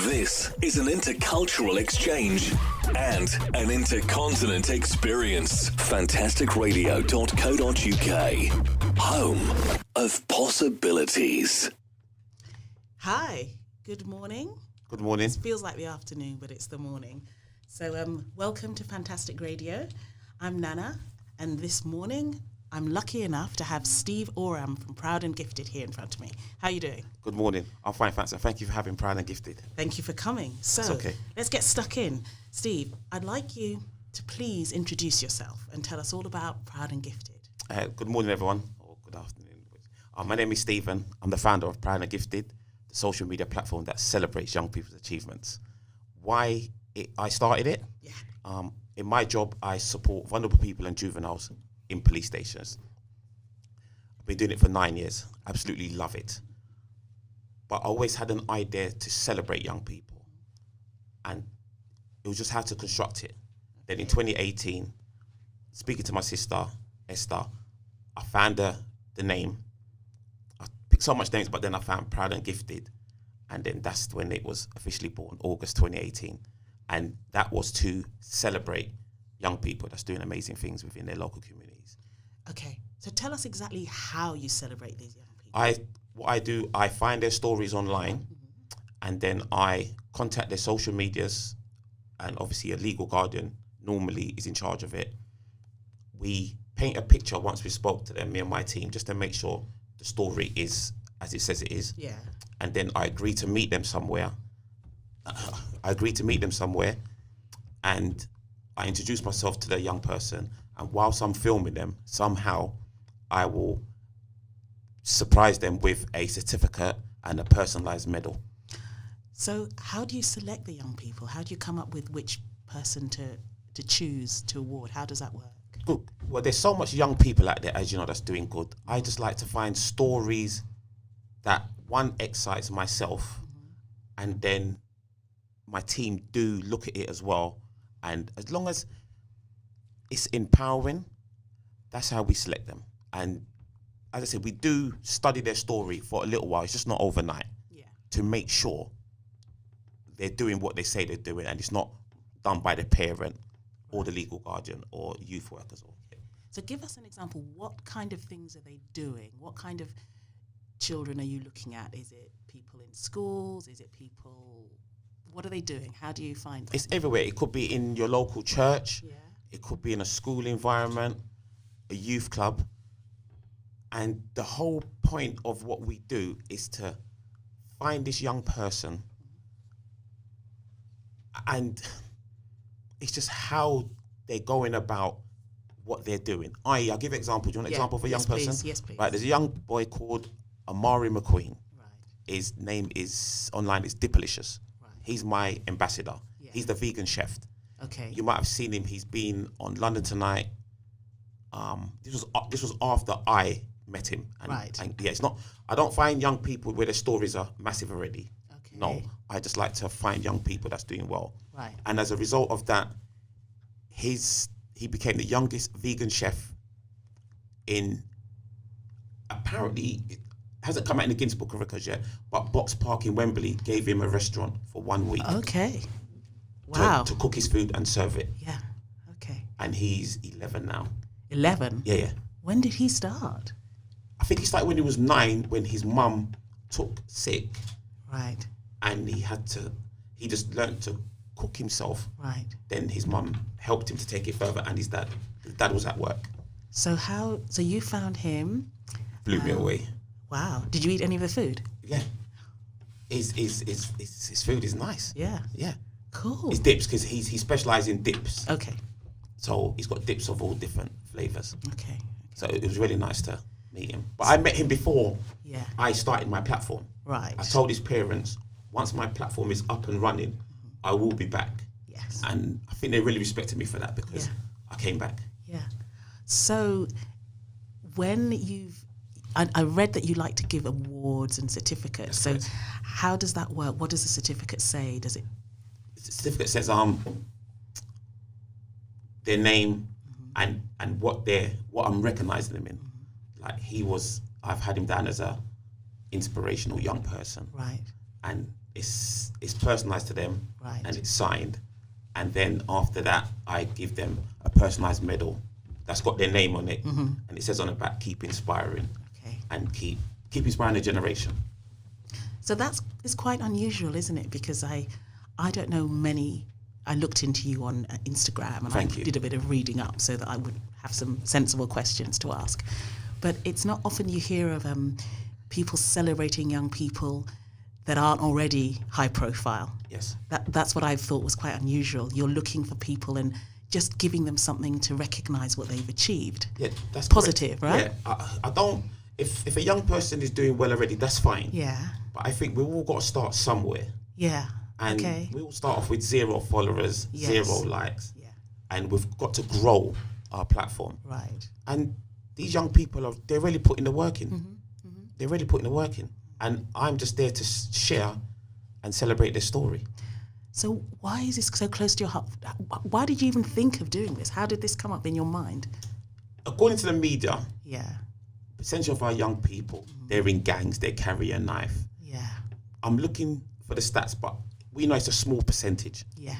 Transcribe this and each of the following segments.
This is an intercultural exchange and an intercontinent experience. FANTASTICRADIOUK, home of possibilities. Hi, good morning. Good morning. It feels like the afternoon, but it's the morning. So welcome to Fantastic Radio. I'm Nana, and this morning I'm lucky enough to have Steve Oram from Proud and Gifted here in front of me. How are you doing? Good morning. I'm fine, thanks. And thank you for having Proud and Gifted. Thank you for coming. So okay. Let's get stuck in. Steve, I'd like you to please introduce yourself and tell us all about Proud and Gifted. Good morning, everyone, or good afternoon. My name is Stephan. I'm the founder of Proud and Gifted, the social media platform that celebrates young people's achievements. I started it? Yeah. In my job, I support vulnerable people and juveniles in police stations. I've been doing it for 9 years. Absolutely love it. But I always had an idea to celebrate young people. And it was just how to construct it. Then in 2018, speaking to my sister, Esther, I found the name. I picked so much names, but then I found Proud and Gifted. And then that's when it was officially born, August 2018. And that was to celebrate young people that's doing amazing things within their local communities. Okay, so tell us exactly how you celebrate these young people. What I do, I find their stories online, and then I contact their social medias, and obviously a legal guardian normally is in charge of it. We paint a picture once we spoke to them, me and my team, just to make sure the story is as it says it is. Yeah. And then I agree to meet them somewhere. And I introduce myself to the young person, and whilst I'm filming them, somehow I will surprise them with a certificate and a personalised medal. So how do you select the young people? How do you come up with which person to choose to award? How does that work? Good. Well, there's so much young people out there, as you know, that's doing good. I just like to find stories that, one, excites myself, and then my team do look at it as well. And as long as it's empowering, that's how we select them. And as I said, we do study their story for a little while. It's just not overnight. Yeah. To make sure they're doing what they say they're doing, and it's not done by the parent or the legal guardian or youth workers. So give us an example. What kind of things are they doing? What kind of children are you looking at? Is it people in schools? Is it people... What are they doing? How do you find them? It's everywhere. It could be in your local church. Yeah. It could be in a school environment, a youth club. And the whole point of what we do is to find this young person, and it's just how they're going about what they're doing. I'll give an example. Do you want an example of a young person? Yes, please. Right, there's a young boy called Amari McQueen. Right. His name is online, it's Dipalicious. Right. He's my ambassador. Yeah. He's the vegan chef. Okay. You might have seen him. He's been on London Tonight. This was after I met him. And, Right. And yeah, it's not. I don't find young people where their stories are massive already. Okay. No, I just like to find young people that's doing well. Right. And as a result of that, he became the youngest vegan chef in. Apparently, it hasn't come out in the Guinness Book of Records yet, but Box Park in Wembley gave him a restaurant for 1 week. Okay. Wow. To cook his food and serve it. Yeah. Okay. And he's 11 now. 11? Yeah. When did he start? I think he started when he was 9, when his mum took sick, Right. and he just learned to cook himself. Right. Then his mum helped him to take it further, and his dad was at work. So you found him? Blew me away. Wow. Did you eat any of the food? Yeah. His food is nice. Yeah. Yeah. Cool. His dips, because he specialises in dips. Okay. So he's got dips of all different flavours. Okay. So it was really nice to meet him. But I met him before Yeah. I started my platform. Right. I told his parents, once my platform is up and running, I will be back. Yes. And I think they really respected me for that, because Yeah. I came back. Yeah. So when I read that you like to give awards and certificates. That's So correct. how does that work? What does the certificate say? Does it? The certificate says their name and what I'm recognising them in. Like I've had him down as a inspirational young person. Right. And it's personalised to them, Right. and it's signed. And then after that, I give them a personalised medal that's got their name on it, and it says on the back, "Keep inspiring," Okay. and keep inspiring a generation. So it's quite unusual, isn't it? Because I don't know many. I looked into you on Instagram, and Thank I you. did a bit of reading up so that I would have some sensible questions to ask. But it's not often you hear of people celebrating young people that aren't already high profile. Yes. That's what I thought was quite unusual. You're looking for people and just giving them something to recognise what they've achieved. Yeah, that's positive, correct. right? Yeah, I don't. If a young person is doing well already, that's fine. Yeah. But I think we've all got to start somewhere. Yeah. And Okay. we all start off with 0 followers, Yes. 0 likes. Yeah. And we've got to grow our platform. Right. And these young people they're really putting the work in. They're really putting the work in. And I'm just there to share and celebrate their story. So why is this so close to your heart? Why did you even think of doing this? How did this come up in your mind? According to the media, Yeah. percentage of our young people, they're in gangs, they carry a knife. Yeah. I'm looking for the stats, but we know it's a small percentage. Yeah.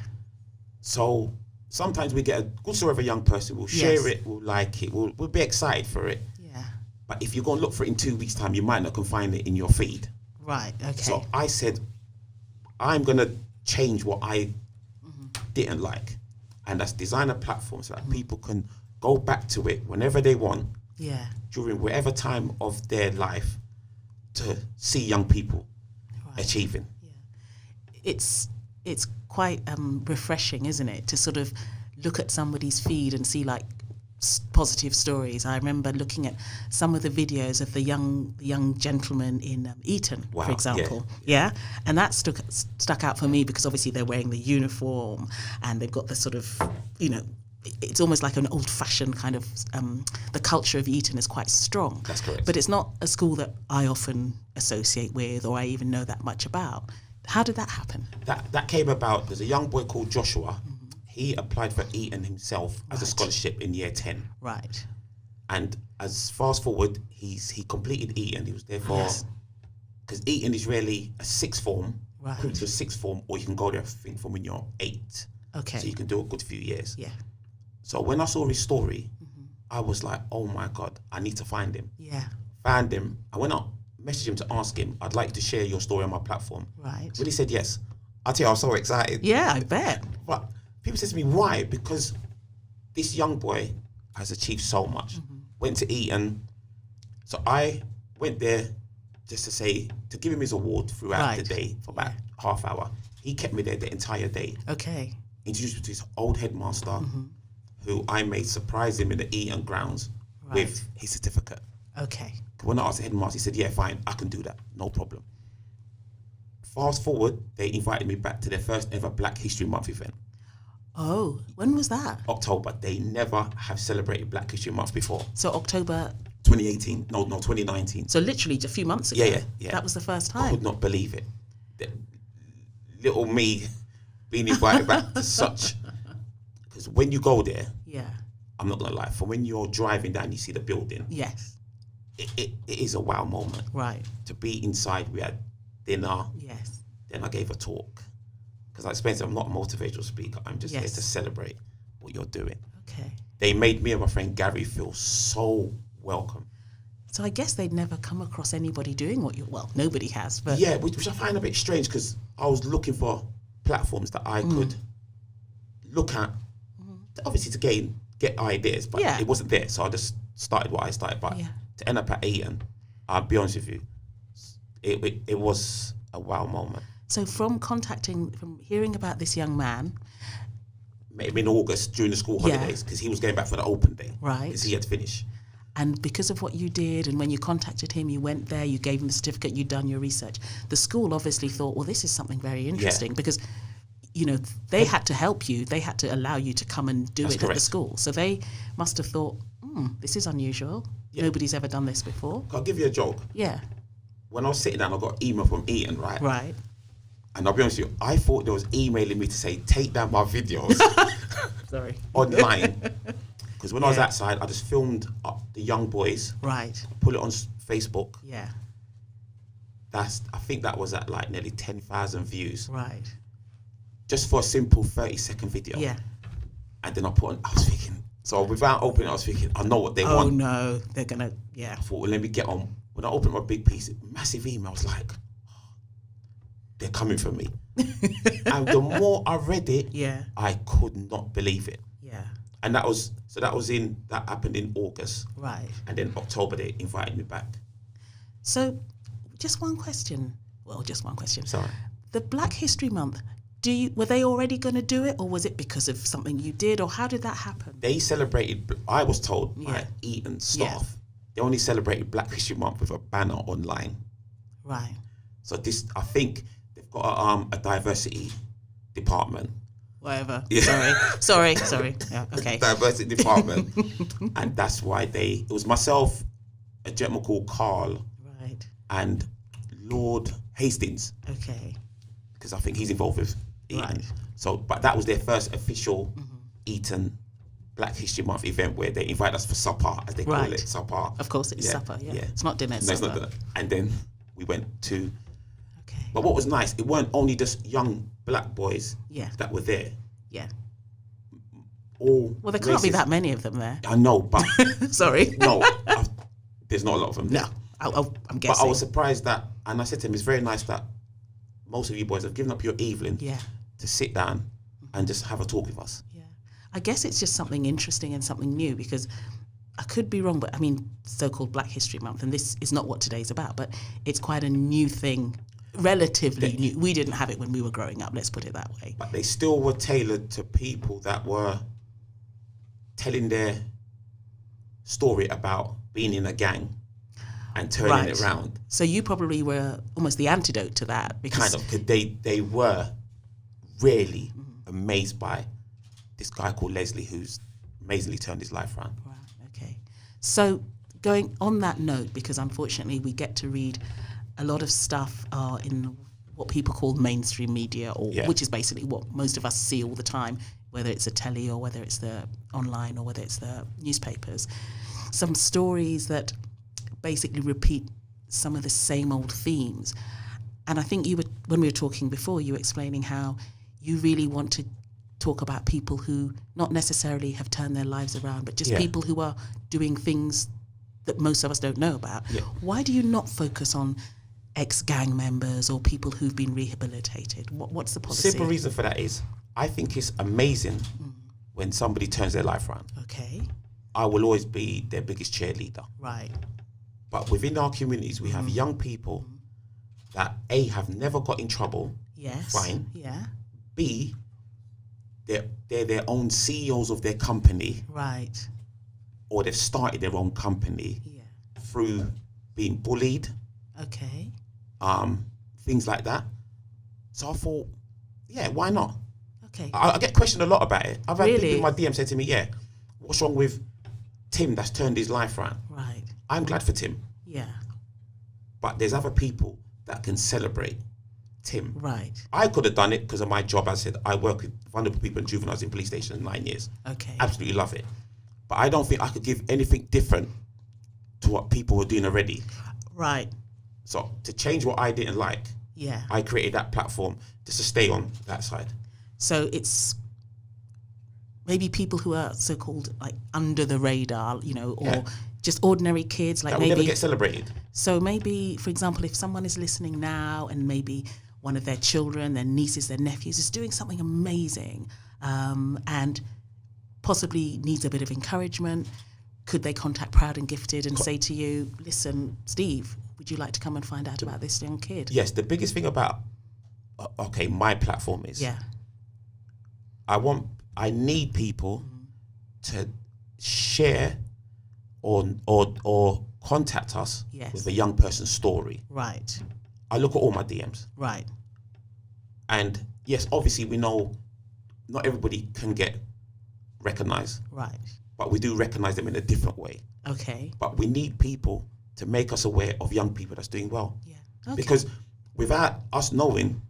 So sometimes we get a good story of a young person, we'll share Yes. it, we'll like it, we'll be excited for it. Yeah. But if you go and look for it in 2 weeks' time, you might not can find it in your feed. Right. Okay. So I said, I'm going to change what I didn't like. And that's design a platform so that people can go back to it whenever they want, yeah. during whatever time of their life, to see young people Right. achieving. It's quite refreshing, isn't it, to sort of look at somebody's feed and see like positive stories. I remember looking at some of the videos of the young gentleman in Eton, Wow, for example. Yeah, and that stuck out for me because obviously they're wearing the uniform and they've got the sort of, you know, it's almost like an old-fashioned kind of. The culture of Eton is quite strong. That's correct. But it's not a school that I often associate with or I even know that much about. How did that happen? That came about. There's a young boy called Joshua. He applied for Eton himself as a Right. scholarship in year 10. Right. And as fast forward, he completed Eton. He was there for, Yes. because Eton is really a sixth form, Right. to a sixth form, or you can go there, I think, from when you're 8. Okay. So you can do a good few years. Yeah. So when I saw his story, I was like, oh my God, I need to find him. Yeah. Found him. I went up, messaged him to ask him, I'd like to share your story on my platform. Right. When he said yes, I tell you, I was so excited. Yeah, I bet. But people say to me, why? Because this young boy has achieved so much. Went to Eton. So I went there just to give him his award throughout the Right. day for about half hour. He kept me there the entire day. Okay. Introduced me to his old headmaster, who I made surprise him in the Eton grounds with his certificate. Okay. When I asked the headmaster, he said, yeah, fine, I can do that, no problem. Fast forward, they invited me back to their first ever Black History Month event. Oh, when was that? October. They never have celebrated Black History Month before. So October. 2018, no, 2019. So literally just a few months ago. Yeah. That was the first I time. could not believe it. Little me being invited back to such, because when you go there, Yeah. I'm not gonna lie, from when you're driving down, you see the building, Yes. it is a wow moment. Right. To be inside, we had dinner, Yes. then I gave a talk. Because I explained to them, I'm not a motivational speaker, I'm just here Yes. to celebrate what you're doing. Okay. They made me and my friend Gary feel so welcome. So I guess they'd never come across anybody doing what nobody has, but Yeah, which I find a bit strange because I was looking for platforms that I could look at, obviously to get ideas, but Yeah. it wasn't there. So I just started what I started. But Yeah. to end up at Eton, I'll be honest with you, it was a wow moment. So from hearing about this young man, Maybe in August during the school Yeah. holidays because he was going back for the open day. Right. Because he had to finish. and because of what you did, and when you contacted him, you went there, you gave him the certificate, you'd done your research. The school obviously thought, well, this is something very interesting because, you know, they had to help you. They had to allow you to come and do That's it at the correct. school. So they must have thought, this is unusual. Yeah. Nobody's ever done this before. I'll give you a joke. Yeah. When I was sitting down, I got an email from Eton, right? Right. And I'll be honest with you, I thought they was emailing me to say, take down my videos Sorry. online. Because when I was Yeah. outside, I just filmed up the young boys, Right. put it on Facebook. Yeah. I think that was at like nearly 10,000 views. Right. just for a simple 30-second video. Yeah. And then I was thinking, so without opening, I was thinking, I know what they want. Oh no, they're gonna, I thought, well, let me get on. When I opened my big piece, massive email, I was like, they're coming for me. And the more I read it, I could not believe it. Yeah. And that happened in August. Right. And then October, they invited me back. So, just one question. Well, just one question. Sorry. The Black History Month, were they already going to do it, or was it because of something you did, or how did that happen? They celebrated, I was told by Eton staff, they only celebrated Black History Month with a banner online. Right. So I think they've got a diversity department. Whatever. Yeah. Sorry. Yeah, okay. Diversity department. And that's why it was myself, a gentleman called Carl, right, and Lord Hastings. Okay. Because I think he's involved with Eton. Right. So, but that was their first official Eton Black History Month event where they invite us for supper, as they call it, supper. Of course, it's supper. Yeah. It's not dinner. It's supper. It's not dinner. And then we went to. Okay. But what was nice, it weren't only just young Black boys that were there. Yeah. All well, there can't be that many of them there. I know, but sorry. No, there's not a lot of them there. No, I'm guessing. But I was surprised that, and I said to him, it's very nice that most of you boys have given up your evening to sit down and just have a talk with us. Yeah. I guess it's just something interesting and something new, because I could be wrong, but I mean, so-called Black History Month, and this is not what today's about, but it's quite a new thing, relatively new. We didn't have it when we were growing up, let's put it that way. But they still were tailored to people that were telling their story about being in a gang and turning it around. So you probably were almost the antidote to that. Because kind of, because they were really amazed by this guy called Leslie, who's amazingly turned his life around. Right, okay. So going on that note, because unfortunately we get to read a lot of stuff in what people call mainstream media, or which is basically what most of us see all the time, whether it's a telly or whether it's the online or whether it's the newspapers. Some stories that basically repeat some of the same old themes. And I think when we were talking before, you were explaining how you really want to talk about people who not necessarily have turned their lives around, but just people who are doing things that most of us don't know about. Yeah. Why do you not focus on ex-gang members or people who've been rehabilitated? What's the policy? Simple reason for that is I think it's amazing when somebody turns their life around. Okay. I will always be their biggest cheerleader. Right. But within our communities, we have young people that A, have never got in trouble. Yes. Fine. Yeah. B, they're their own CEOs of their company. Right. Or they've started their own company through being bullied. Okay. Things like that. So I thought, why not? Okay. I get questioned a lot about it. I've had people in my DM say to me, what's wrong with Tim that's turned his life around? Right. I'm glad for Tim. Yeah. But there's other people that can celebrate Tim. Right. I could have done it because of my job. As I said, I work with vulnerable people and juveniles in police stations 9 years. Okay. Absolutely love it. But I don't think I could give anything different to what people were doing already. Right. So to change what I didn't like, I created that platform just to stay on that side. So it's maybe people who are so-called like under the radar, or just ordinary kids, like that maybe will never get celebrated. So maybe, for example, if someone is listening now and maybe one of their children, their nieces, their nephews is doing something amazing, and possibly needs a bit of encouragement, could they contact Proud and Gifted and say to you, listen, Steve, would you like to come and find out about this young kid? Yes, the biggest thing about my platform is I need people to share or contact us with a young person's story. Right. I look at all my DMs. Right. And yes, obviously we know not everybody can get recognized. Right. But we do recognize them in a different way. Okay. But we need people to make us aware of young people that's doing well. Yeah. Okay. Because without us knowing,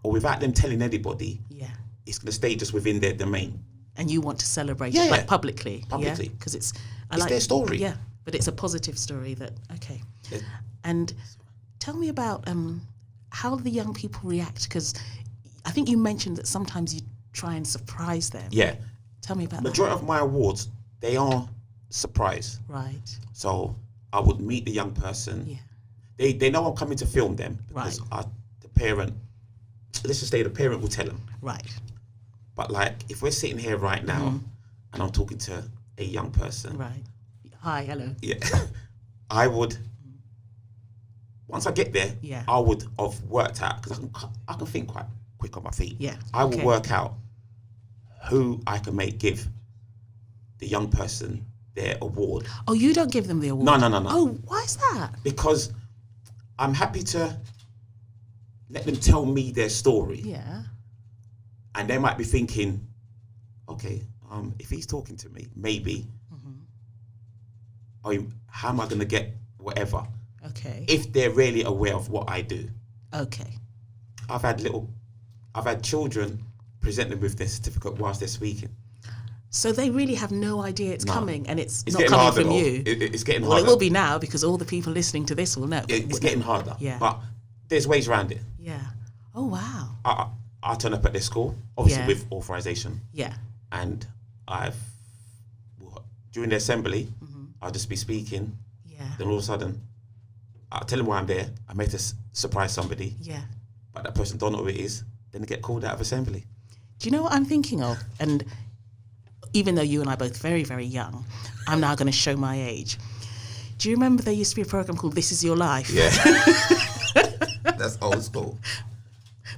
or without them telling anybody, it's going to stay just within their domain. And you want to celebrate it, like publicly. Publicly. Because it's their story. Yeah, but it's a positive story that, And tell me about how the young people react, because I think you mentioned that sometimes you try and surprise them. Yeah. Tell me about Majority of my awards, they are surprise. Right. So I would meet the young person. Yeah. They know I'm coming to film them because the parent, let's just say the parent will tell them. Right. But like, if we're sitting here right now and I'm talking to a young person. Right. Hi, hello. Yeah. I would, once I get there, I would have worked out, because I can think quite quick on my feet. Yeah. I will work out who I can give the young person their award. Oh, you don't give them the award? No. Oh, why is that? Because I'm happy to let them tell me their story. Yeah. And they might be thinking, okay, if he's talking to me, maybe, how am I going to get whatever? Okay. If they're really aware of what I do. Okay. I've had children present them with their certificate whilst they're speaking. So they really have no idea it's coming, and it's not getting coming harder, from though. you. It's getting well, harder. it will be now, because all the people listening to this will know. It's getting harder. Yeah. But there's ways around it. Yeah. Oh, wow. I turn up at their school, obviously with authorization. Yeah. And during the assembly, I'll just be speaking. Yeah. Then all of a sudden, I'll tell them why I'm there. I may just surprise somebody. Yeah. But that person don't know who it is. Then they get called out of assembly. Do you know what I'm thinking of? And even though you and I are both very, very young, I'm now going to show my age. Do you remember there used to be a program called This Is Your Life? Yeah. That's old school.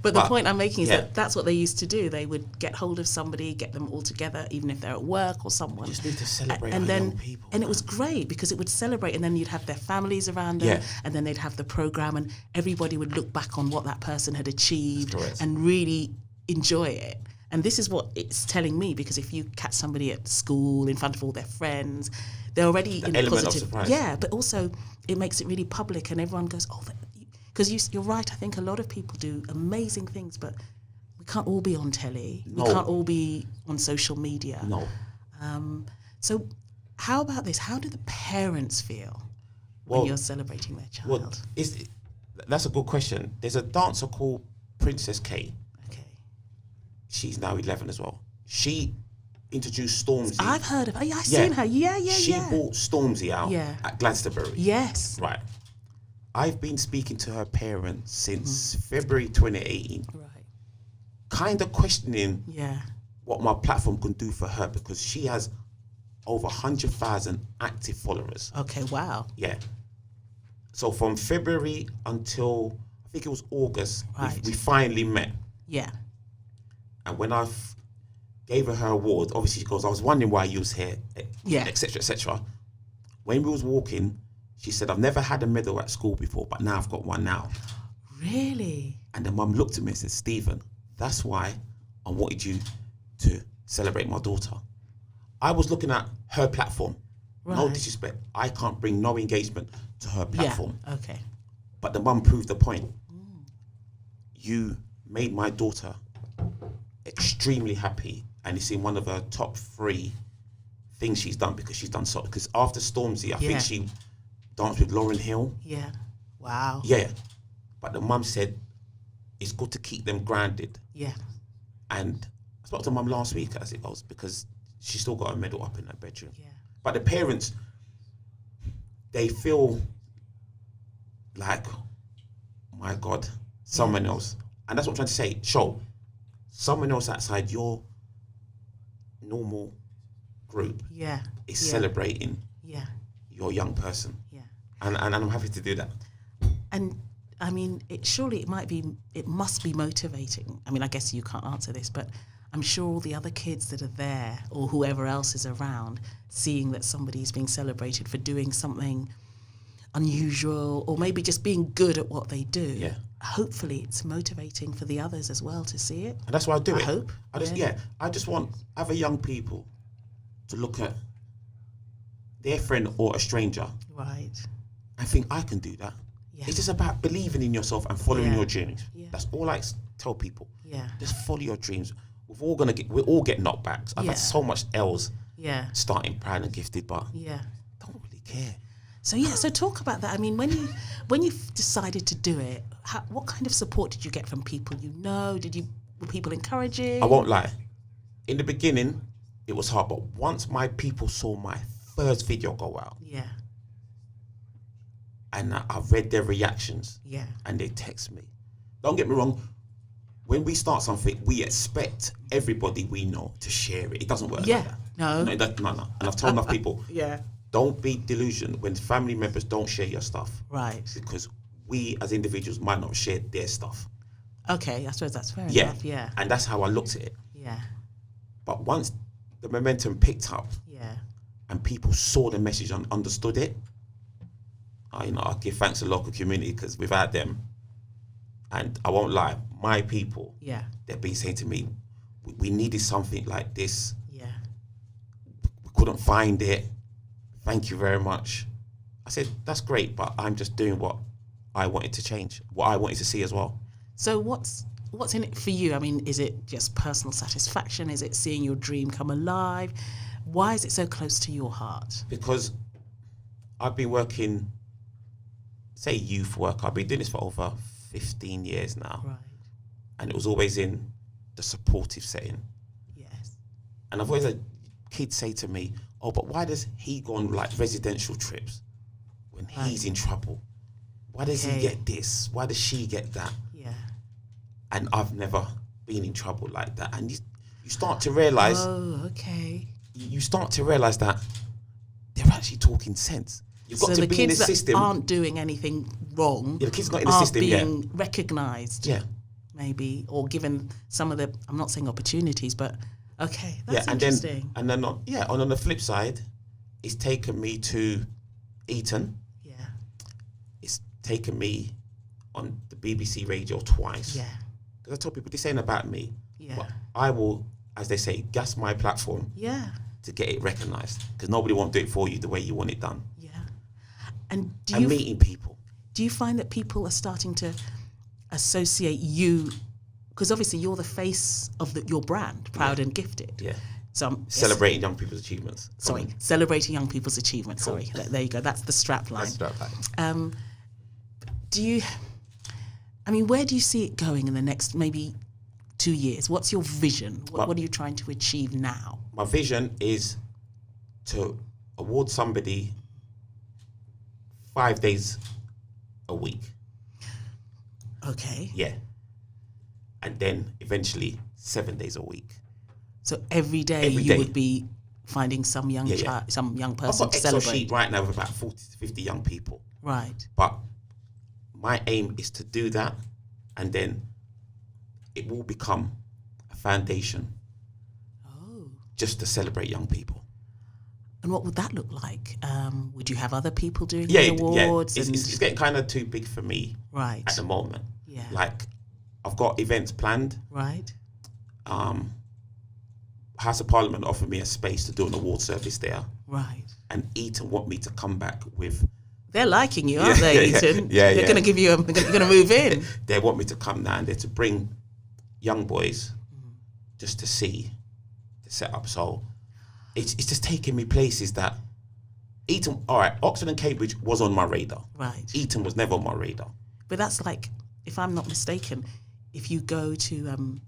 But the point I'm making is that that's what they used to do. They would get hold of somebody, get them all together, even if they're at work or someone. You just need to celebrate our young people. And it was great because it would celebrate, and then you'd have their families around them, and then they'd have the program, and everybody would look back on what that person had achieved and really enjoy it. And this is what it's telling me, because if you catch somebody at school in front of all their friends, they're already in a positive. Of surprise. Yeah, but also it makes it really public, and everyone goes, oh, because you're right. I think a lot of people do amazing things, but we can't all be on telly. No. We can't all be on social media. No. So how about this? How do the parents feel when you're celebrating their child? Well, that's a good question. There's a dancer called Princess K. Okay. She's now 11 as well. She introduced Stormzy. I've heard of her. I've seen her. Yeah. She brought Stormzy out at Glastonbury. Yes. Right. I've been speaking to her parents since February 2018. Right. Kind of questioning what my platform can do for her, because she has over 100,000 active followers. Okay, wow. Yeah. So from February until, I think it was August, we finally met. Yeah. And when I gave her award, obviously she goes, I was wondering why you was here, etc., etc. When we was walking, she said, I've never had a medal at school before, but now I've got one now. Really? And then Mum looked at me and said, Stephen, that's why I wanted you to celebrate my daughter. I was looking at her platform. Right. No disrespect. I can't bring no engagement to her platform. Yeah. Okay. But the mum proved the point. You made my daughter extremely happy, and it's in one of her top 3 things she's done, because she's done so. Because after Stormzy, I think she danced with Lauryn Hill. Yeah. Wow. Yeah. But the mum said it's good to keep them grounded. Yeah. And I spoke to mum last week, as it goes, because she still got a medal up in her bedroom. Yeah. But the parents, they feel like, my God, someone else. And that's what I'm trying to say. Show someone else outside your normal group is celebrating your young person. Yeah. And I'm happy to do that. And I mean, it must be motivating. I mean, I guess you can't answer this, but I'm sure all the other kids that are there, or whoever else is around, seeing that somebody's being celebrated for doing something unusual, or maybe just being good at what they do. Yeah. Hopefully it's motivating for the others as well to see it. And that's why I do it. I hope. I just want other young people to look at their friend or a stranger. Right. I think I can do that. Yeah. It's just about believing in yourself and following your dreams. Yeah. That's all I tell people. Yeah. Just follow your dreams. We'll all get knockbacks. I've had so much L's starting Proud and Gifted, but don't really care. So talk about that. I mean, when you decided to do it, what kind of support did you get from people you know? were people encouraging? I won't lie. In the beginning, it was hard, but once my people saw my first video go out, Yeah. and I read their reactions, Yeah. and they text me. Don't get me wrong. When we start something, we expect everybody we know to share it. It doesn't work Yeah. like that. No. No. And I've told enough people, Yeah. don't be delusional when family members don't share your stuff. Right. Because we as individuals might not share their stuff. Okay, I suppose that's fair Yeah. enough. Yeah. And that's how I looked at it. Yeah. But once the momentum picked up Yeah. and people saw the message and understood it, I give thanks to the local community, because without them, and I won't lie, my people, Yeah. they've been saying to me, we needed something like this. Yeah. We couldn't find it. Thank you very much. I said, that's great, but I'm just doing what I wanted to change, what I wanted to see as well. So what's in it for you? I mean, is it just personal satisfaction? Is it seeing your dream come alive? Why is it so close to your heart? Because I've been working, say youth work, I've been doing this for over 15 years now. Right. And it was always in the supportive setting. Yes. And I've always had kids say to me, oh, but why does he go on like residential trips when he's in trouble? Why does he get this? Why does she get that? Yeah. And I've never been in trouble like that. And you start to realise, Oh, okay. you start to realise that they're actually talking sense. You've got So to the be in the kids that system. aren't doing anything wrong, Yeah, the kids not in the aren't system yet. being recognised, Yeah. maybe, or given some of the, I'm not saying opportunities, but okay, that's and interesting. then on the flip side, it's taken me to Eton. Yeah. It's taken me on the BBC radio twice. Yeah. Because I told people, this ain't about me. Yeah. But I will, as they say, gas my platform Yeah. to get it recognised. Because nobody won't do it for you the way you want it done. Yeah. And And meeting people. do you find that people are starting to associate you, because obviously you're the face of your brand, Proud and Gifted. Yeah. So Celebrating young people's achievements. Celebrating young people's achievements. Cool. Sorry, there you go. That's the strap line. That's right. Where do you see it going in the next maybe 2 years? What's your vision? What are you trying to achieve now? My vision is to award somebody 5 days a week. Okay. Yeah. And then eventually 7 days a week. So every day you would be finding some young child, some young person to I've got Excel celebrate. sheet right now with about 40 to 50 young people. Right. But my aim is to do that, and then it will become a foundation just to celebrate young people. And what would that look like? Would you have other people doing the awards? Yeah. It's getting kind of too big for me at the moment. Yeah. Like, I've got events planned. Right. House of Parliament offered me a space to do an award service there. Right. And Eton want me to come back with... They're liking you, aren't they, Eton? Yeah, They're going to give you they're going to move in. They want me to come down there to bring young boys just to see the setup. So it's just taking me places that Eton, all right, Oxford and Cambridge was on my radar. Right. Eton was never on my radar. But that's like, if I'm not mistaken, if you go to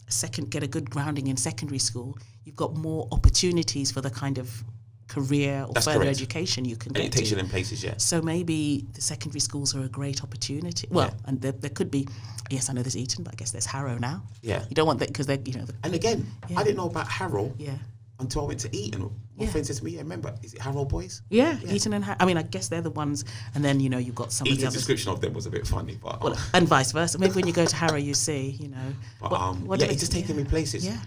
get a good grounding in secondary school, you've got more opportunities for the kind of career or That's further correct. education you can And get it takes to. you in places, yeah. So maybe the secondary schools are a great opportunity. Well, and there could be, yes, I know there's Eton, but I guess there's Harrow now. Yeah. You don't want that because they're, And again, I didn't know about Harrow Yeah. until I went to Eton. My friend says to me, remember, is it Harrow boys? Yeah, Eton and Harrow. I mean, I guess they're the ones, and then, you've got some of the Eton's others. description of them was a bit funny, but... Well, and vice versa. Maybe when you go to Harrow, you see, But, it's just taking me places. Yeah.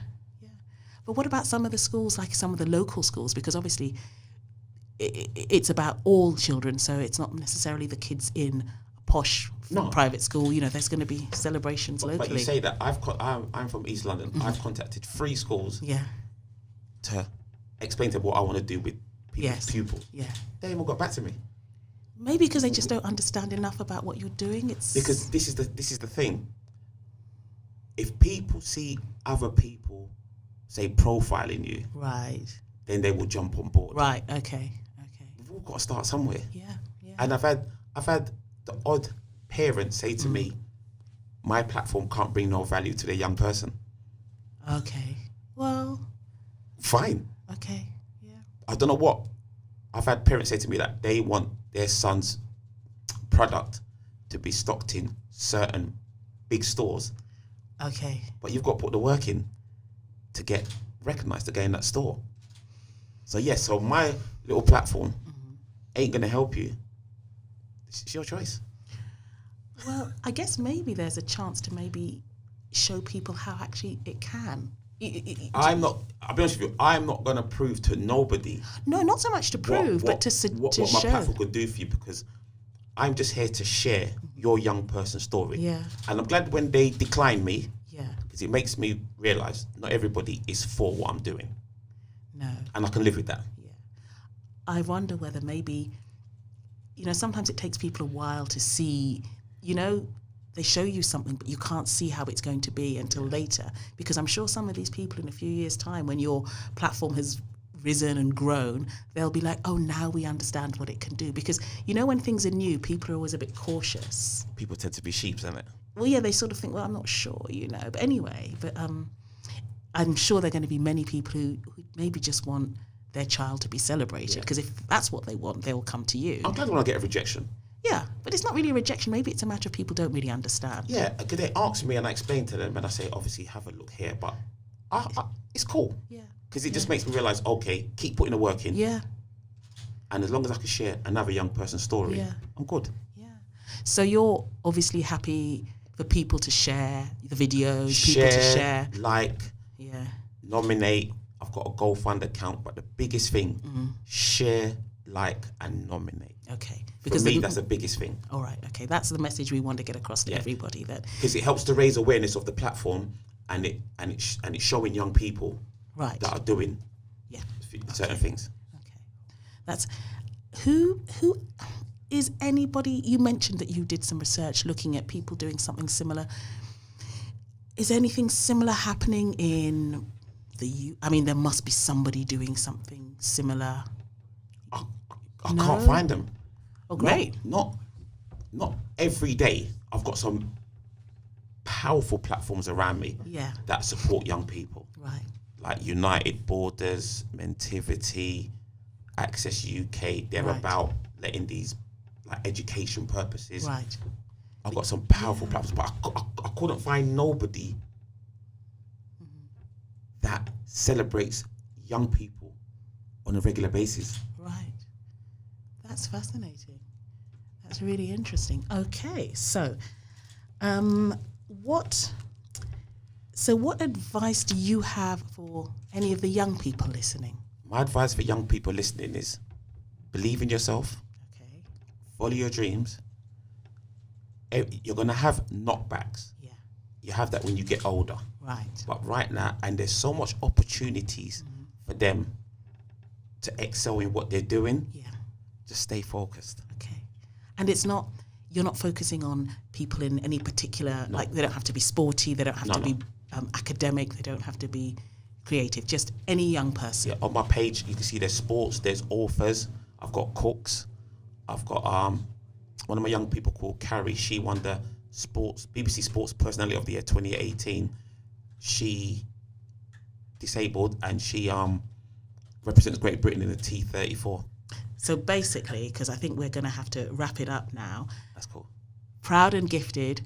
But what about some of the schools, like some of the local schools? Because obviously it's about all children, so it's not necessarily the kids in a posh private school. There's going to be celebrations locally. But you say that, I'm from East London. I've contacted 3 schools to explain to them what I want to do with pupils. Yeah. They haven't got back to me. Maybe because they just don't understand enough about what you're doing. It's because this is the thing. If people see other people, say, profiling you, right, then they will jump on board. Right. Okay. We've all got to start somewhere. Yeah. And I've had the odd parent say to me, my platform can't bring no value to the young person. Okay. Well. Fine. Okay. Yeah. I don't know what. I've had parents say to me that they want their son's product to be stocked in certain big stores. Okay. But you've got to put the work in to get recognised to get in that store. So yes, so my little platform ain't going to help you. It's your choice. Well, I guess maybe there's a chance to maybe show people how actually it can. I'll be honest with you, I'm not going to prove to nobody. No, not so much to prove, but to show. What my platform could do for you, because I'm just here to share your young person's story. Yeah. And I'm glad when they decline me, Yeah. because it makes me realise not everybody is for what I'm doing. No. And I can live with that. Yeah. I wonder whether maybe, sometimes it takes people a while to see, they show you something, but you can't see how it's going to be until later. Because I'm sure some of these people in a few years' time, when your platform has risen and grown, they'll be like, oh, now we understand what it can do. Because, when things are new, people are always a bit cautious. People tend to be sheeps, isn't it? Well, yeah, they sort of think, well, I'm not sure, But anyway, I'm sure there are going to be many people who maybe just want their child to be celebrated. Because if that's what they want, they'll come to you. I'm glad when I get a rejection. Yeah, but it's not really a rejection. Maybe it's a matter of people don't really understand. Yeah, because they ask me and I explain to them and I say, obviously, have a look here. But it's cool. Yeah. Because it just makes me realise, okay, keep putting the work in. Yeah. And as long as I can share another young person's story, I'm good. Yeah. So you're obviously happy for people to share the videos, people to share. Like, yeah, nominate. I've got a GoFund account, but the biggest thing, share, like, and nominate. Okay. Because for me, that's the biggest thing. All right. Okay. That's the message we want to get across to everybody. Because it helps to raise awareness of the platform, and it's showing young people that are doing certain things. Okay. That's who is anybody. You mentioned that you did some research looking at people doing something similar. Is anything similar happening in there must be somebody doing something similar. I can't find them. Oh, great. Not every day. I've got some powerful platforms around me that support young people. Right. Like United Borders, Mentivity, Access UK. They're about letting these education purposes. Right. I've got some powerful platforms, but I couldn't find nobody that celebrates young people on a regular basis. Right. That's fascinating. That's really interesting. Okay, so what advice do you have for any of the young people listening? My advice for young people listening is believe in yourself. Okay. Follow your dreams. You're going to have knockbacks. Yeah. You have that when you get older. Right. But right now, and there's so much opportunities for them to excel in what they're doing. Yeah. Just stay focused. Okay. And you're not focusing on people in any particular, they don't have to be sporty, they don't have to be academic, they don't have to be creative, just any young person. Yeah, on my page, you can see there's sports, there's authors, I've got cooks, I've got one of my young people called Carrie, she won the BBC Sports Personality of the Year 2018. She disabled and she represents Great Britain in the T34. So basically, because I think we're going to have to wrap it up now. That's cool. Proud and Gifted,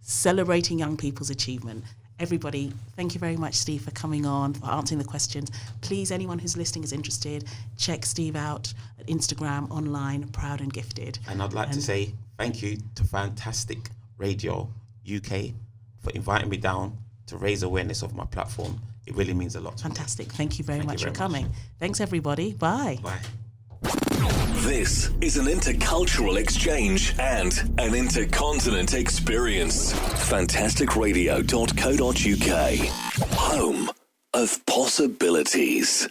celebrating young people's achievement. Everybody, thank you very much, Steve, for coming on, for answering the questions. Please, anyone who's listening is interested, check Steve out at Instagram, online, Proud and Gifted. And I'd like to say thank you to Fantastic Radio UK for inviting me down to raise awareness of my platform. It really means a lot to me. Fantastic. Thank you very much for coming. Thanks, everybody. Bye. Bye. This is an intercultural exchange and an intercontinent experience. FANTASTICRADIOUK.co.uk. Home of possibilities.